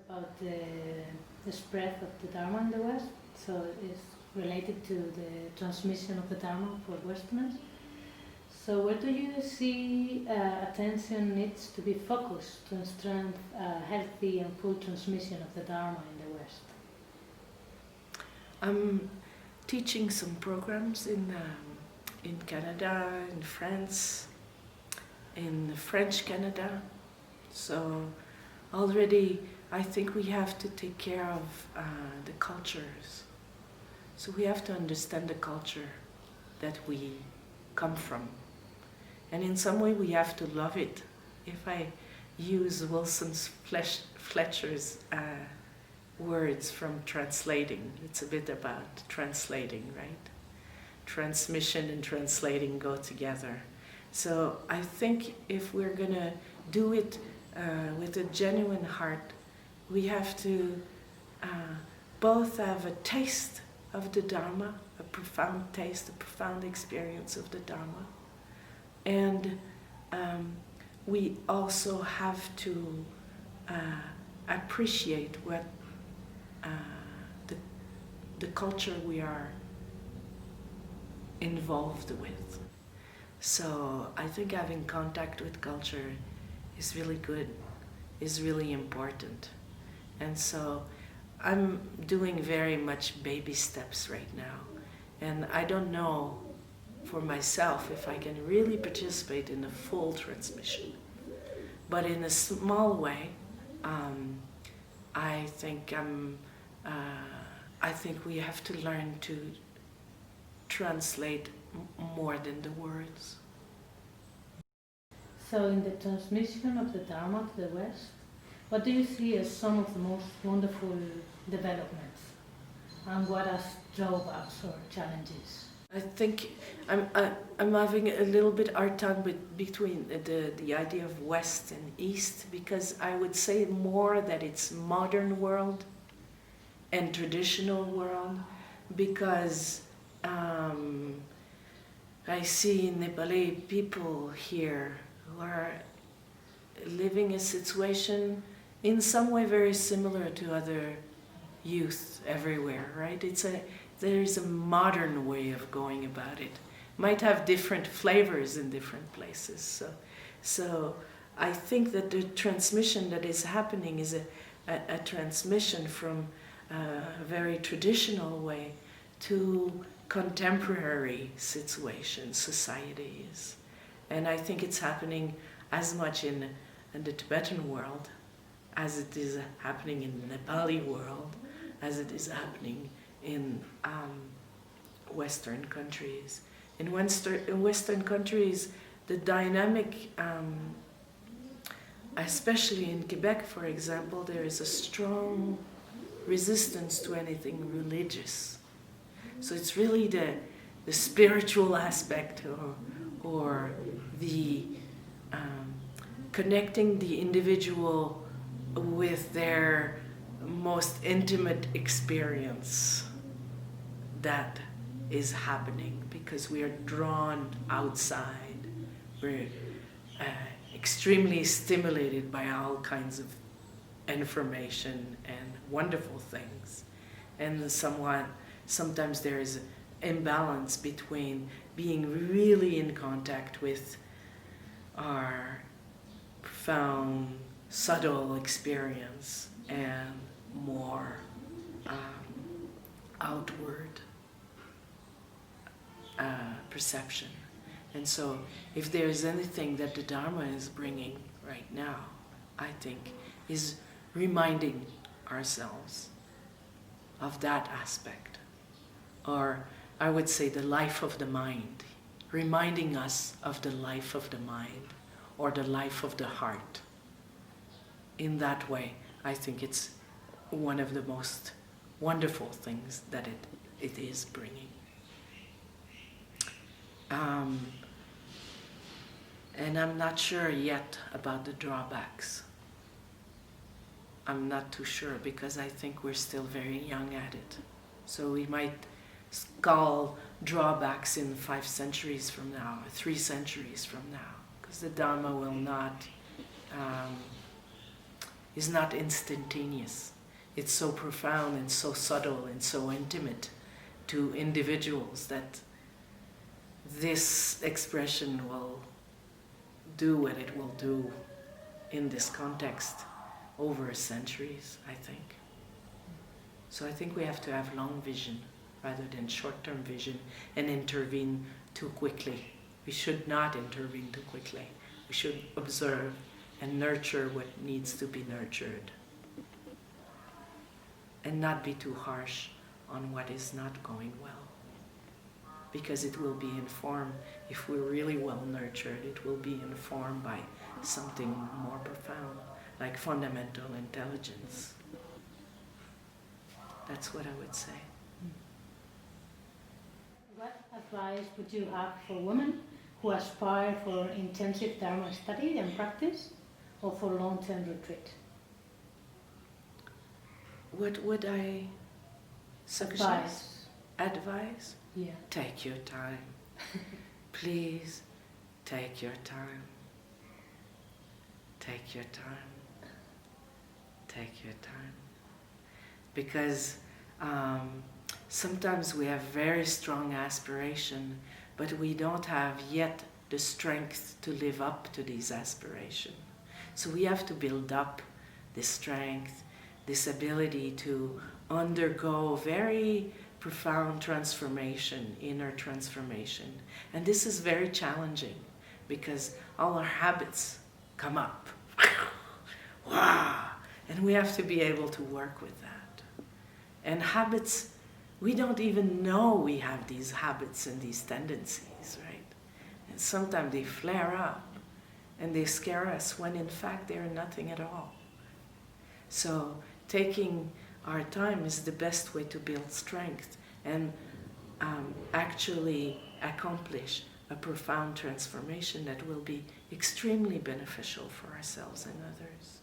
about the spread of the Dharma in the West. So it's related to the transmission of the Dharma for Westerners. So where do you see attention needs to be focused to strengthen healthy and full transmission of the Dharma in the West? I'm teaching some programs in Canada, in France, in French Canada. So already I think we have to take care of the cultures. So we have to understand the culture that we come from. And in some way we have to love it. If I use Fletcher's words from translating, it's a bit about translating, right? Transmission and translating go together. So I think if we're going to do it with a genuine heart, we have to both have a taste of the Dharma, a profound taste, a profound experience of the Dharma, and we also have to appreciate what the culture we are involved with. So I think having contact with culture is really good, is really important. And so I'm doing very much baby steps right now. And I don't know for myself if I can really participate in a full transmission. But in a small way, I think we have to learn to translate more than the words. So in the transmission of the Dharma to the West, what do you see as some of the most wonderful developments? And what are drawbacks or challenges? I think I'm having a little bit hard time between the idea of West and East, because I would say more that it's modern world and traditional world, because I see Nepali people here who are living a situation in some way very similar to other youth everywhere, right? There's a modern way of going about it. Might have different flavors in different places. So I think that the transmission that is happening is a transmission from a very traditional way to contemporary situations, societies. And I think it's happening as much in the Tibetan world as it is happening in the Nepali world, as it is happening in Western countries. In Western countries, the dynamic, especially in Quebec, for example, there is a strong resistance to anything religious. So it's really the spiritual aspect or the connecting the individual with their most intimate experience that is happening, because we are drawn outside. We're extremely stimulated by all kinds of information and wonderful things. And sometimes there is imbalance between being really in contact with our profound, subtle experience and more outward perception. And so if there is anything that the Dharma is bringing right now, I think, is reminding ourselves of that aspect. Or I would say the life of the mind, reminding us of the life of the mind or the life of the heart. In that way, I think it's one of the most wonderful things that it is bringing. And I'm not sure yet about the drawbacks. I'm not too sure, because I think we're still very young at it. So we might call drawbacks in 5 centuries from now, or 3 centuries from now, because the Dharma will not is not instantaneous. It's so profound and so subtle and so intimate to individuals that this expression will do what it will do in this context over centuries, I think. So I think we have to have long vision rather than short-term vision and intervene too quickly. We should not intervene too quickly. We should observe and nurture what needs to be nurtured and not be too harsh on what is not going well. Because it will be informed, if we're really well nurtured, it will be informed by something more profound, like fundamental intelligence. That's what I would say. What advice would you have for women who aspire for intensive Dharma study and practice, or for long-term retreat? What would I suggest? Advice? Yeah. Take your time. Please, take your time. Take your time. Take your time. Because sometimes we have very strong aspiration, but we don't have yet the strength to live up to these aspirations. So we have to build up this strength, this ability to undergo very profound transformation, inner transformation. And this is very challenging because all our habits come up. Wow! And we have to be able to work with that. And habits, we don't even know we have these habits and these tendencies, right? And sometimes they flare up and they scare us when in fact they're nothing at all. So taking our time is the best way to build strength and actually accomplish a profound transformation that will be extremely beneficial for ourselves and others.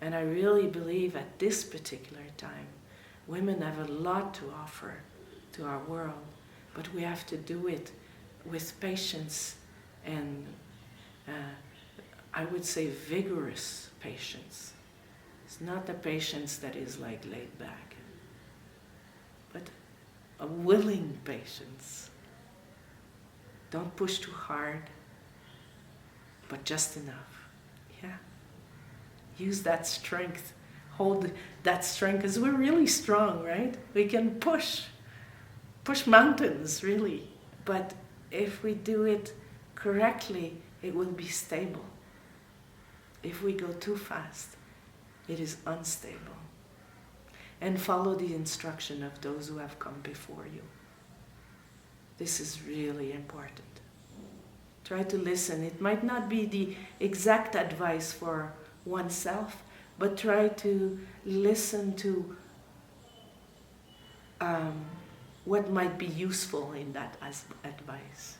And I really believe at this particular time, women have a lot to offer to our world, but we have to do it with patience and I would say vigorous patience. It's not a patience that is like laid back, but a willing patience. Don't push too hard, but just enough. Yeah. Use that strength. Hold that strength, because we're really strong, right? We can push mountains, really. But if we do it correctly, it will be stable. If we go too fast, it is unstable. And follow the instruction of those who have come before you. This is really important. Try to listen. It might not be the exact advice for oneself, but try to listen to what might be useful in that as advice.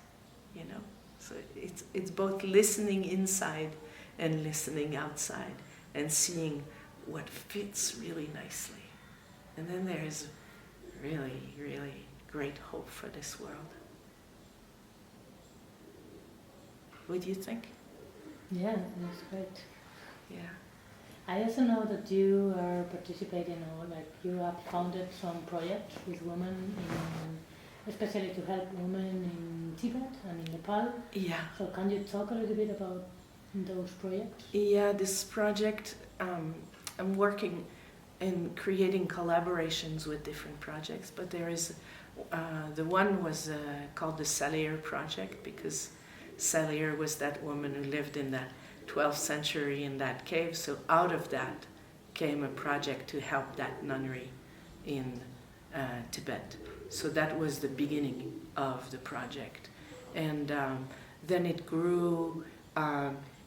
You know, so it's both listening inside and listening outside, and seeing what fits really nicely. And then there's really, really great hope for this world. What do you think? Yeah, that's great. Yeah. I also know that you are participating, or like you have founded some projects with women, especially to help women in Tibet and in Nepal. Yeah. So can you talk a little bit about those projects? Yeah, this project, I'm working in creating collaborations with different projects, but there is, the one was called the Salir project, because Salir was that woman who lived in the 12th century in that cave, so out of that came a project to help that nunnery in Tibet. So that was the beginning of the project. And then it grew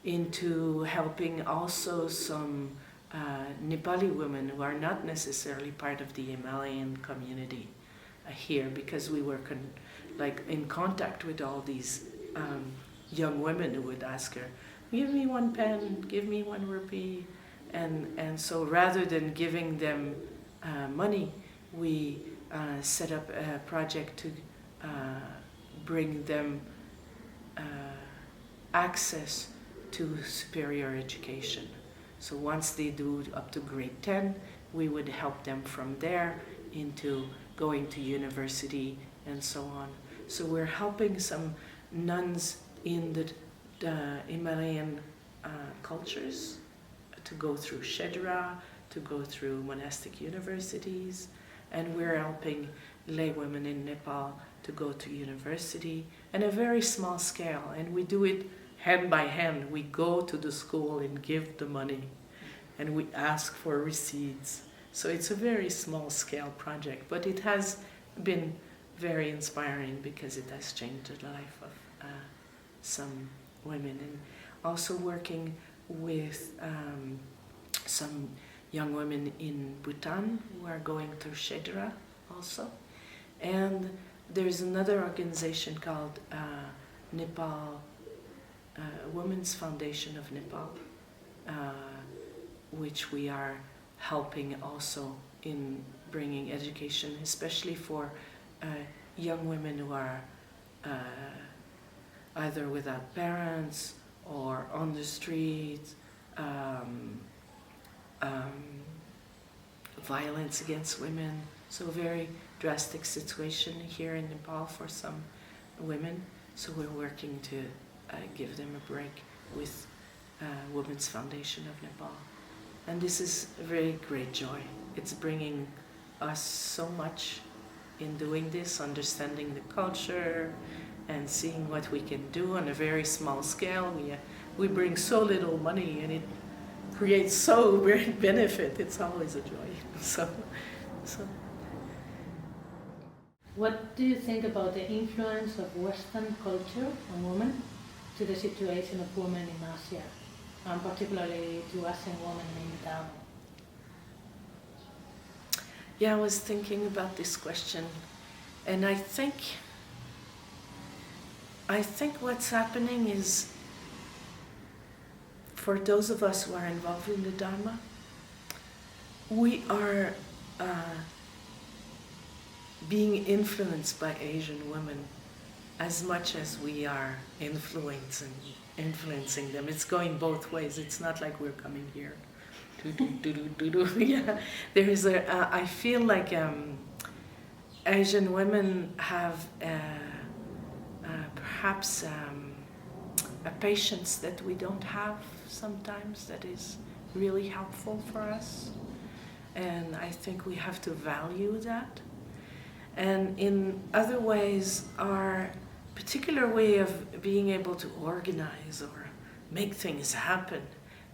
into helping also some Nepali women who are not necessarily part of the Himalayan community here, because we were in contact with all these young women who would ask her, give me one pen, give me one rupee. And so rather than giving them money, we set up a project to bring them access to superior education. So once they do up to grade 10, we would help them from there into going to university and so on. So we're helping some nuns in the Himalayan cultures to go through Shedra, to go through monastic universities, and we're helping lay women in Nepal to go to university on a very small scale, and we do it hand by hand. We go to the school and give the money, and we ask for receipts. So it's a very small scale project, but it has been very inspiring because it has changed the life of some women. And also working with some young women in Bhutan who are going through Shedra also. And there's another organization called Nepal, Women's Foundation of Nepal, which we are helping also in bringing education, especially for young women who are either without parents or on the streets, violence against women. So very drastic situation here in Nepal for some women. So we're working to give them a break with Women's Foundation of Nepal. And this is a very great joy. It's bringing us so much in doing this, understanding the culture and seeing what we can do on a very small scale. We bring so little money and it creates so great benefit. It's always a joy. So. What do you think about the influence of Western culture on women to the situation of women in Asia, and particularly to Asian women in Dharma? Yeah, I was thinking about this question, and I think what's happening is, for those of us who are involved in the Dharma, we are being influenced by Asian women as much as we are influencing them. It's going both ways. It's not like we're coming here. Yeah, there is I feel like Asian women have perhaps a patience that we don't have sometimes that is really helpful for us. And I think we have to value that. And in other ways, our particular way of being able to organize or make things happen,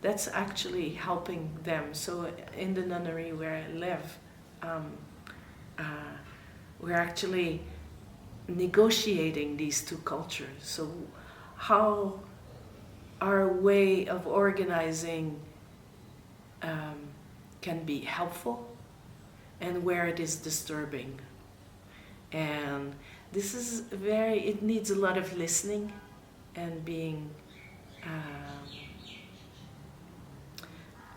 that's actually helping them. So in the nunnery where I live, we're actually negotiating these two cultures. So how our way of organizing can be helpful and where it is disturbing. And this is it needs a lot of listening and being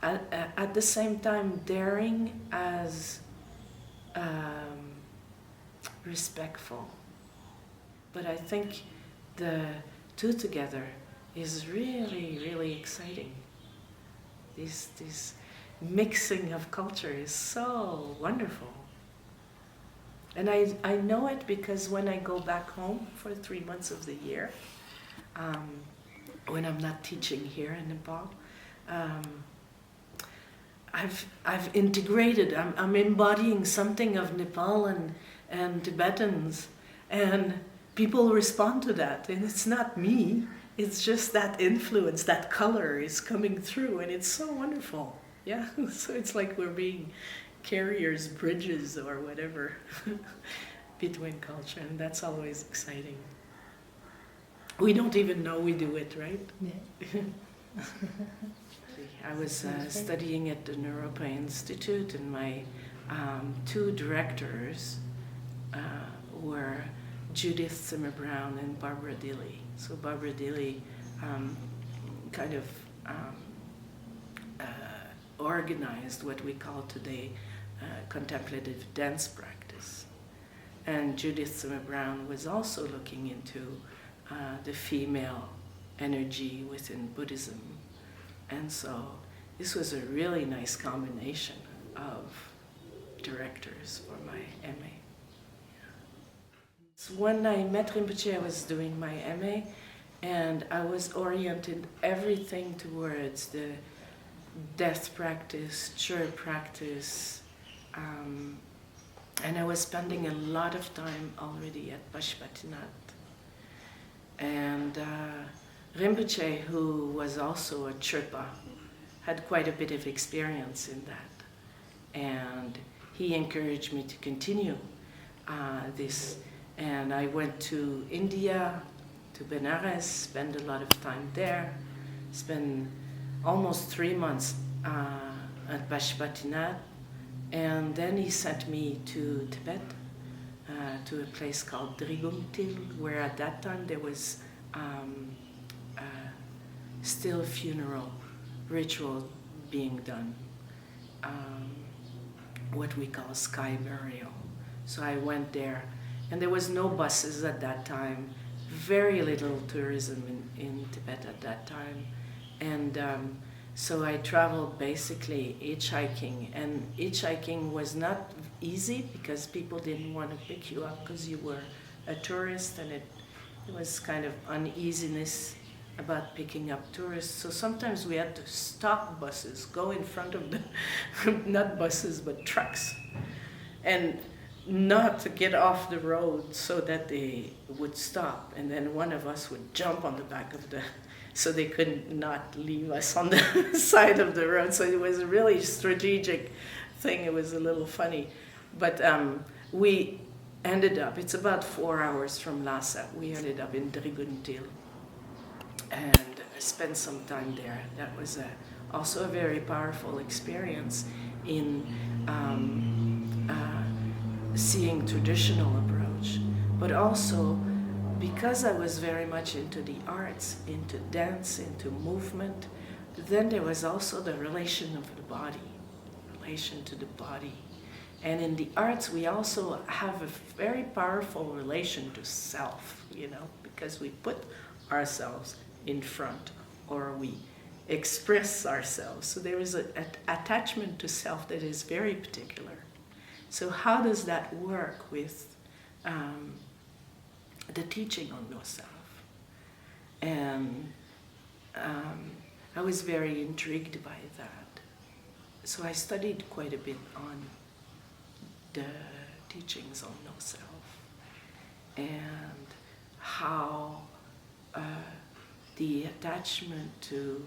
at the same time daring as respectful. But I think the two together is really, really exciting. This mixing of culture is so wonderful. And I know it because when I go back home for 3 months of the year, when I'm not teaching here in Nepal, I've integrated, I'm embodying something of Nepal and Tibetans, and people respond to that, and it's not me, it's just that influence, that color is coming through, and it's so wonderful. Yeah, so it's like we're being carriers, bridges, or whatever between culture, and that's always exciting. We don't even know we do it, right? Yeah. I was studying at the Europa Institute, and my two directors were Judith Zimmer-Brown and Barbara Dilley. So Barbara Dilley kind of organized what we call today contemplative dance practice. And Judith Zimmer-Brown was also looking into the female energy within Buddhism. And so this was a really nice combination of directors for my MA. So when I met Rinpoche, I was doing my MA, and I was oriented everything towards the death practice, chur practice, and I was spending a lot of time already at Pashupatinath. And Rinpoche, who was also a Chirpa, had quite a bit of experience in that. And he encouraged me to continue this. And I went to India, to Benares, spent a lot of time there, spent almost 3 months at Pashupatinath. And then he sent me to Tibet, to a place called Drigumtil, where at that time there was still funeral ritual being done, what we call sky burial. So I went there, and there was no buses at that time, very little tourism in Tibet at that time. And so I traveled basically hitchhiking, and hitchhiking was not easy because people didn't want to pick you up because you were a tourist, and it was kind of uneasiness about picking up tourists. So sometimes we had to stop buses, go in front of the, not buses, but trucks, and not to get off the road so that they would stop. And then one of us would jump on the back of the, so they could not leave us on the side of the road. So it was a really strategic thing. It was a little funny. But we ended up, it's about 4 hours from Lhasa, we ended up in Driguntil and spent some time there. That was also a very powerful experience in seeing traditional approach, but also because I was very much into the arts, into dance, into movement, then there was also the relation of the body, relation to the body. And in the arts, we also have a very powerful relation to self, you know, because we put ourselves in front, or we express ourselves. So there is an attachment to self that is very particular. So how does that work with the teaching on no self? And I was very intrigued by that. So I studied quite a bit on the teachings on no self and how the attachment to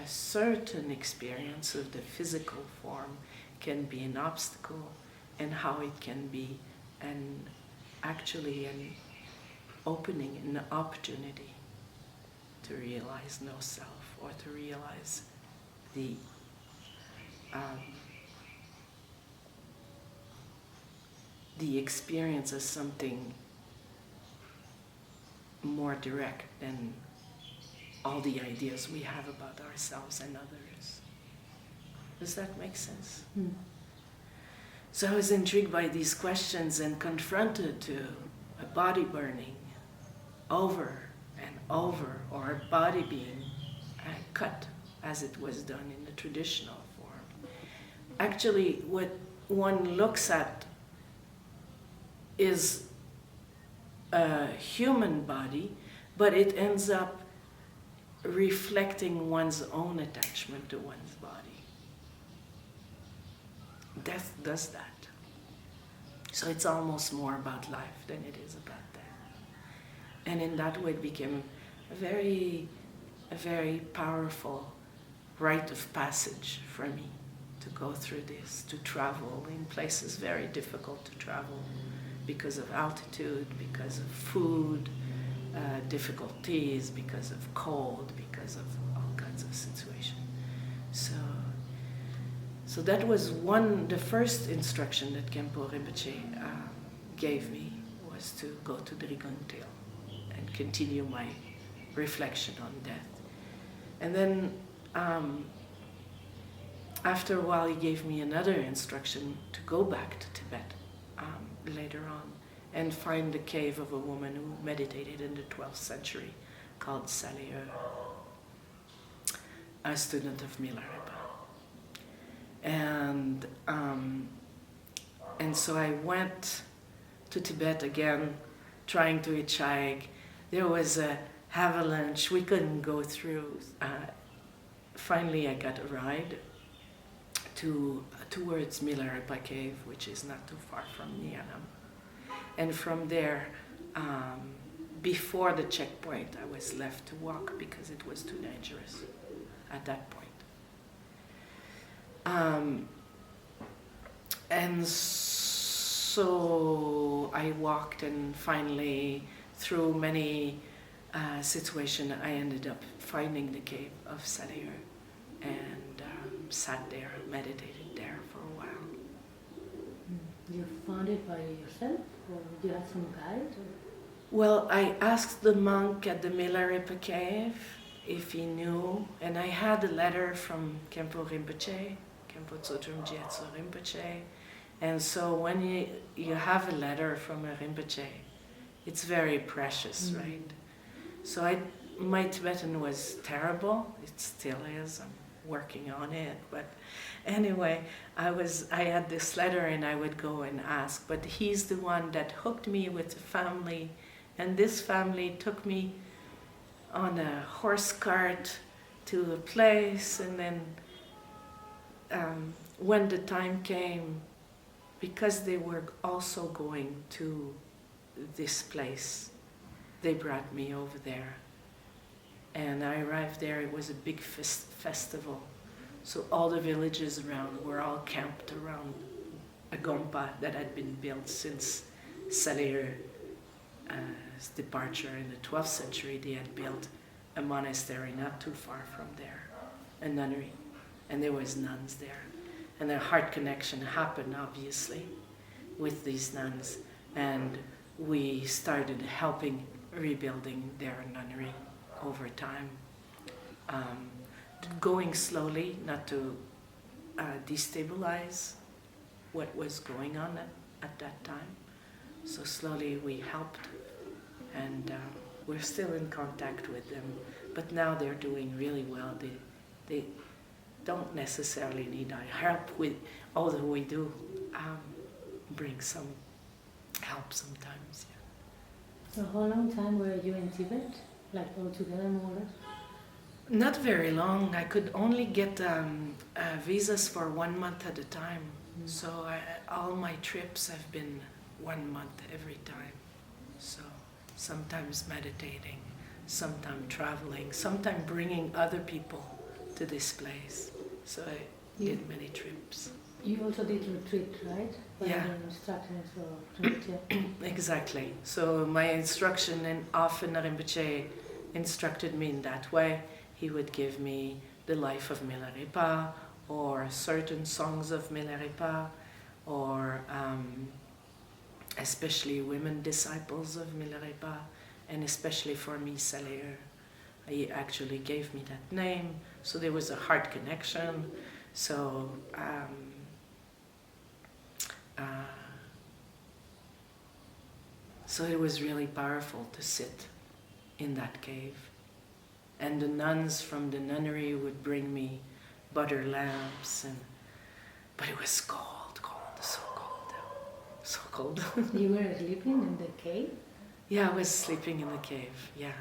a certain experience of the physical form can be an obstacle, and how it can be actually an opening, an opportunity to realize no self, or to realize the experience as something more direct than all the ideas we have about ourselves and others. Does that make sense? Mm. So I was intrigued by these questions and confronted to a body burning over and over, or a body being cut as it was done in the traditional form. Actually, what one looks at is a human body, but it ends up reflecting one's own attachment to one's body. Death does that. So it's almost more about life than it is about death. And in that way it became a very powerful rite of passage for me to go through this, to travel in places very difficult to travel because of altitude, because of food, difficulties, because of cold, because of all kinds of situations. So that was the first instruction that Khenpo Rinpoche gave me, was to go to Driguntil and continue my reflection on death. And then after a while he gave me another instruction to go back to Tibet later on and find the cave of a woman who meditated in the 12th century called Saleo, a student of Milarepa. And so I went to Tibet again, trying to hitchhike. There was a avalanche. We couldn't go through. Finally, I got a ride towards Milarepa Cave, which is not too far from Nianam. And from there, before the checkpoint, I was left to walk because it was too dangerous at that point. And so I walked, and finally, through many situations, I ended up finding the cave of Salir and sat there, meditated there for a while. You found it by yourself, or you had some guide? Or? Well, I asked the monk at the Milarepa Cave if he knew, and I had a letter from Khenpo Rinpoche, Khenpo Tsotrum Gyatso Rinpoche, and so when you have a letter from a Rinpoche, it's very precious, right? So my Tibetan was terrible. It still is. I'm working on it. But anyway, I had this letter, and I would go and ask. But he's the one that hooked me with a family, and this family took me on a horse cart to a place, and then when the time came, because they were also going to this place, they brought me over there. And I arrived there, it was a big festival. So all the villages around were all camped around a gompa that had been built since Salir's departure in the 12th century. They had built a monastery not too far from there, a nunnery. And there was nuns there. And a heart connection happened, obviously, with these nuns. And we started helping rebuilding their nunnery over time. Going slowly, not to destabilize what was going on at that time. So slowly we helped, and we're still in contact with them. But now they're doing really well. They don't necessarily need our help, although we do bring some help sometimes. Yeah. So how long time were you in Tibet? Like altogether, more or less? Not very long. I could only get visas for 1 month at a time. So all my trips have been 1 month every time. So sometimes meditating, sometimes traveling, sometimes bringing other people to this place. So I did many trips. You also did retreat, right? Yeah. Instructions for Rinpoche. Exactly. So my instruction, and often Rinpoche instructed me in that way. He would give me the life of Milarepa, or certain songs of Milarepa, or especially women disciples of Milarepa, and especially for me, Salir. He actually gave me that name, so there was a heart connection. So so it was really powerful to sit in that cave. And the nuns from the nunnery would bring me butter lamps, but it was cold, so cold. You were sleeping in the cave? Yeah, I was sleeping in the cave. Yeah.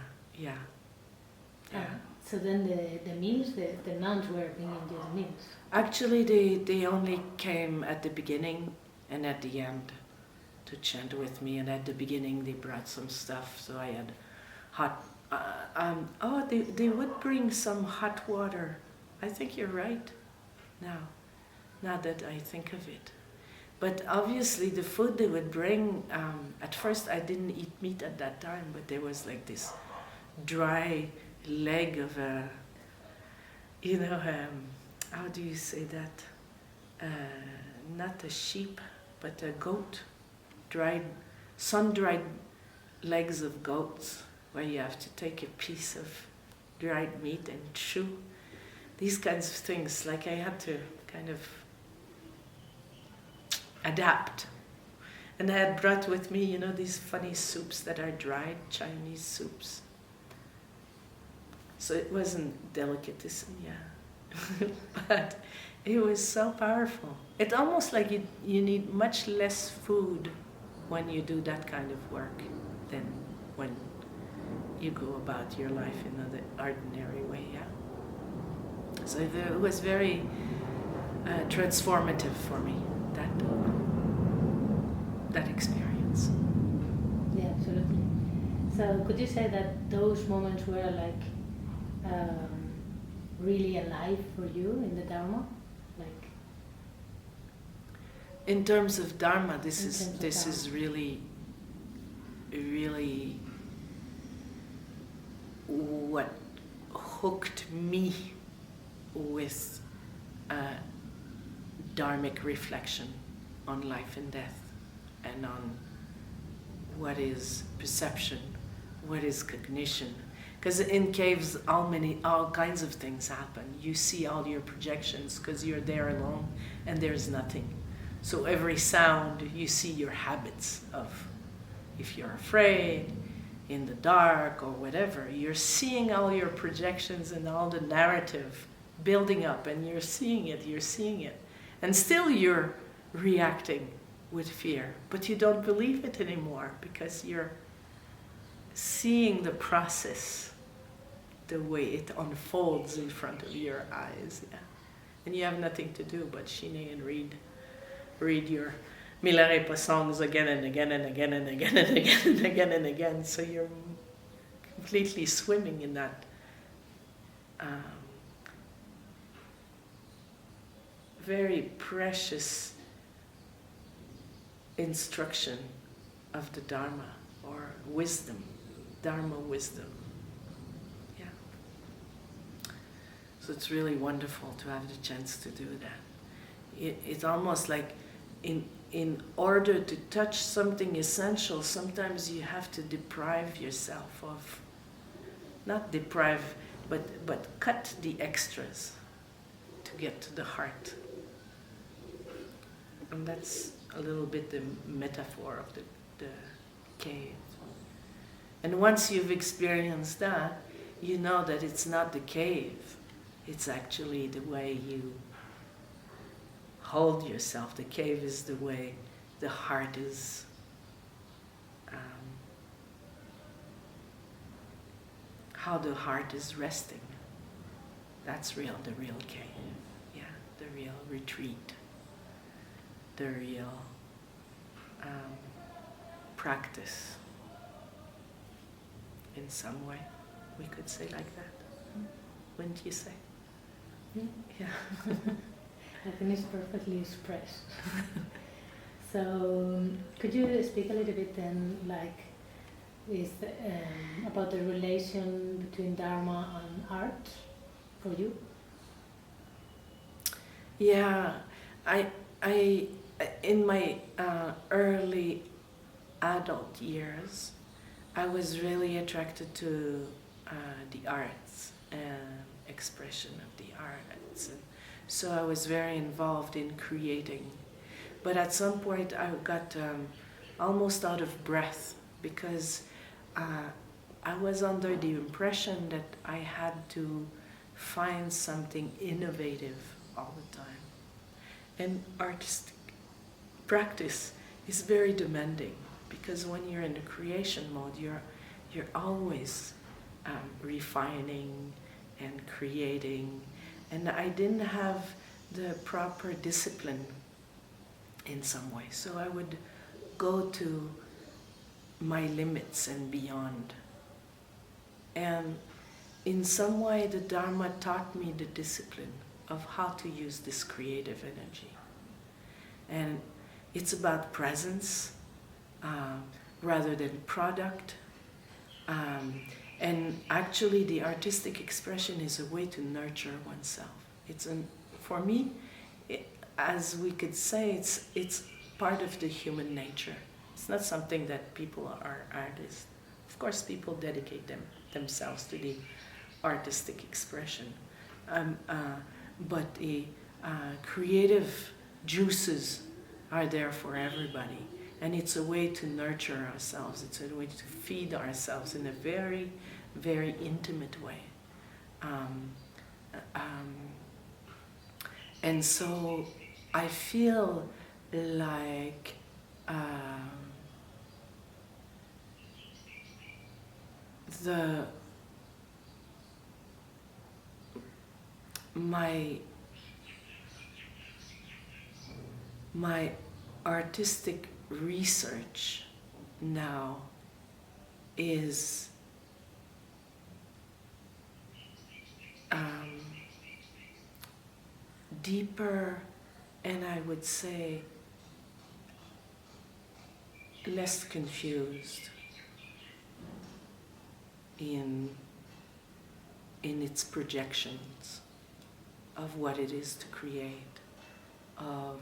So then the meals, the nuns were bringing you the meals? Actually, they only came at the beginning and at the end to chant with me. And at the beginning, they brought some stuff, so I had hot. They would bring some hot water. I think you're right. Now that I think of it. But obviously, the food they would bring. At first, I didn't eat meat at that time, but there was like this dry leg of a, how do you say that? Not a sheep, but a goat. Sun-dried legs of goats, where you have to take a piece of dried meat and chew. These kinds of things, like I had to kind of adapt. And I had brought with me, these funny soups that are dried, Chinese soups. So it wasn't delicatessen, yeah. But it was so powerful. It's almost like you need much less food when you do that kind of work than when you go about your life in an ordinary way, yeah. So it was very transformative for me, that experience. Yeah, absolutely. So could you say that those moments were like really alive for you in the Dharma? Like in terms of Dharma, this In is terms of this Dharma. is really what hooked me with dharmic reflection on life and death, and on what is perception, what is cognition. Because in caves, all kinds of things happen. You see all your projections because you're there alone, and there's nothing. So every sound, you see your habits of, if you're afraid, in the dark or whatever, you're seeing all your projections and all the narrative building up, and you're seeing it. And still you're reacting with fear, but you don't believe it anymore because you're seeing the process, the way it unfolds in front of your eyes. Yeah. And you have nothing to do but shine and read your Milarepa songs again and again and again and again and again and again and again. So you're completely swimming in that very precious instruction of the Dharma, or wisdom, Dharma wisdom. Yeah. So it's really wonderful to have the chance to do that. It's almost like in order to touch something essential, sometimes you have to deprive yourself of, not deprive, but cut the extras to get to the heart. And that's a little bit the metaphor of the cave. And once you've experienced that, you know that it's not the cave, it's actually the way you hold yourself. The cave is the way the heart is how the heart is resting. That's the real cave. Yeah, the real retreat. The real practice. In some way, we could say like that. Wouldn't you say? Yeah. I think it's perfectly expressed. So, could you speak a little bit then, like, about the relation between Dharma and art for you? Yeah, I in my early adult years, I was really attracted to the arts and expression of the arts. And so I was very involved in creating. But at some point I got almost out of breath because I was under the impression that I had to find something innovative all the time. And artistic practice is very demanding because when you're in the creation mode, you're always refining and creating. And I didn't have the proper discipline in some way. So I would go to my limits and beyond. And in some way, the Dharma taught me the discipline of how to use this creative energy. And it's about presence rather than product. And actually, the artistic expression is a way to nurture oneself. For me, as we could say, it's part of the human nature. It's not something that people are artists. Of course, people dedicate themselves to the artistic expression. But the creative juices are there for everybody. And it's a way to nurture ourselves. It's a way to feed ourselves in a very, very intimate way. And so I feel like my artistic research now is deeper, and I would say less confused in its projections of what it is to create, of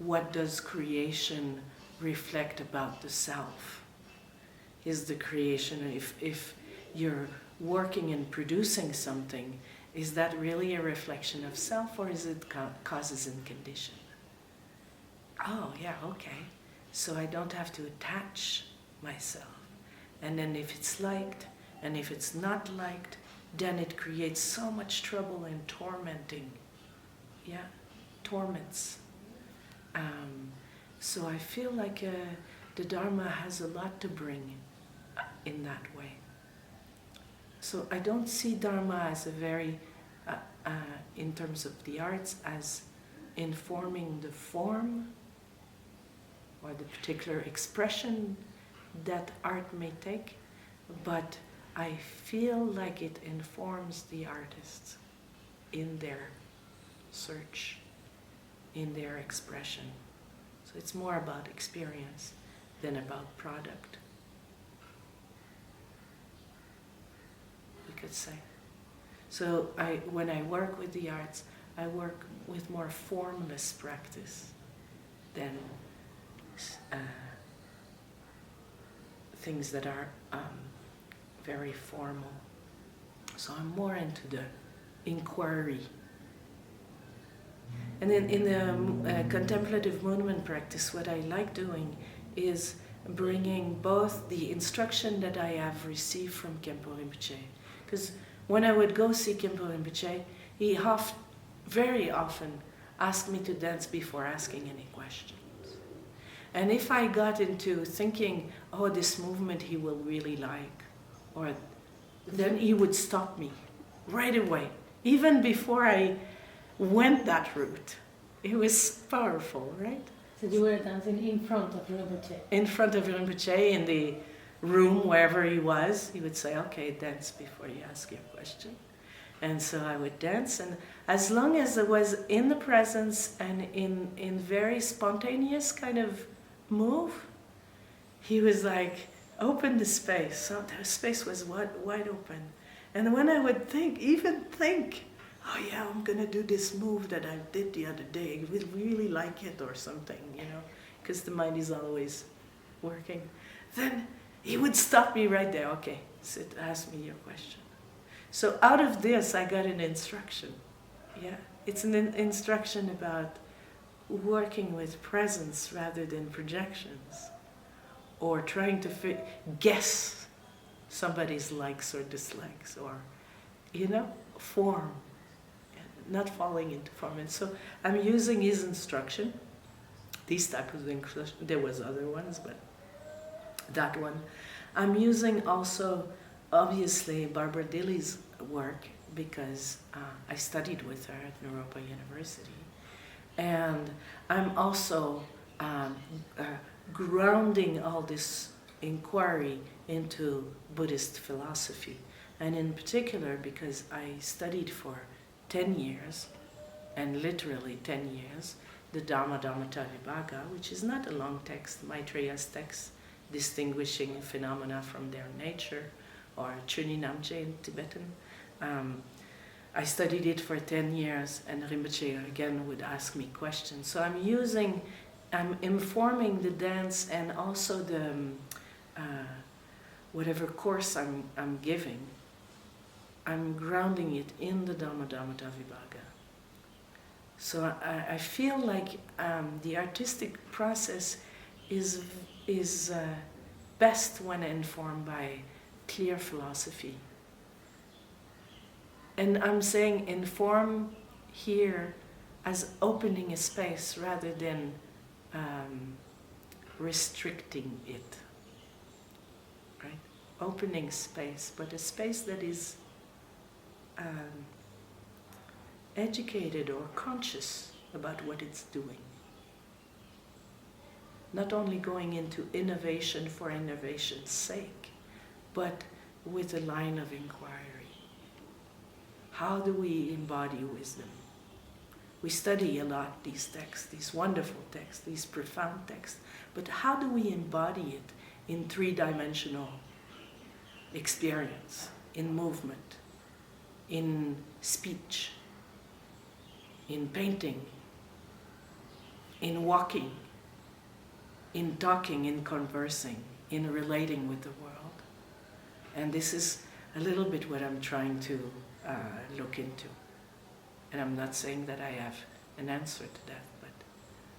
what does creation reflect about the self. Is the creation, if you're working and producing something, is that really a reflection of self, or is it causes and condition? Oh, yeah, okay. So I don't have to attach myself. And then if it's liked, and if it's not liked, then it creates so much trouble and tormenting. Yeah, torments. So I feel like the Dharma has a lot to bring in that way. So I don't see Dharma as a very, in terms of the arts, as informing the form or the particular expression that art may take, but I feel like it informs the artists in their search, in their expression. So it's more about experience than about product, we could say. So when I work with the arts, I work with more formless practice than things that are very formal. So I'm more into the inquiry. And then in the contemplative movement practice, what I like doing is bringing both the instruction that I have received from Khenpo Rinpoche. Because when I would go see Khenpo Rinpoche, he very often asked me to dance before asking any questions. And if I got into thinking, oh, this movement he will really like, or then he would stop me right away, even before I went that route. It was powerful, right? So you were dancing in front of Rinpoche? In front of Rinpoche, in the room, wherever he was, he would say, okay, dance before you ask your question. And so I would dance, and as long as it was in the presence and in very spontaneous kind of move, he was like, open the space. So the space was wide open. And when I would even think, oh yeah, I'm gonna do this move that I did the other day, I would really like it or something, because the mind is always working. Then he would stop me right there. Okay, sit, ask me your question. So out of this, I got an instruction. Yeah, it's an instruction about working with presence rather than projections, or trying to guess somebody's likes or dislikes, or form, not falling into form. And so I'm using his instruction, these type of instruction. There was other ones, but that one. I'm using also, obviously, Barbara Dilly's work, because I studied with her at Naropa University. And I'm also grounding all this inquiry into Buddhist philosophy. And in particular, because I studied for 10 years, and literally 10 years, the Dharma Dharmata Vibhaga, which is not a long text, Maitreya's text distinguishing phenomena from their nature, or Chuni Namche in Tibetan. I studied it for 10 years, and Rinpoche again would ask me questions. So I'm informing the dance and also the whatever course I'm giving. I'm grounding it in the Dhamma Dhammatta Vibhaga. So I feel like the artistic process is best when informed by clear philosophy. And I'm saying inform here as opening a space rather than restricting it, right? Opening space, but a space that is educated or conscious about what it's doing. Not only going into innovation for innovation's sake, but with a line of inquiry. How do we embody wisdom? We study a lot these texts, these wonderful texts, these profound texts, but how do we embody it in three-dimensional experience, in movement, in speech, in painting, in walking, in talking, in conversing, in relating with the world? And this is a little bit what I'm trying to look into. And I'm not saying that I have an answer to that, but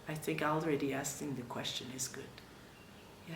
I think already asking the question is good. Yeah.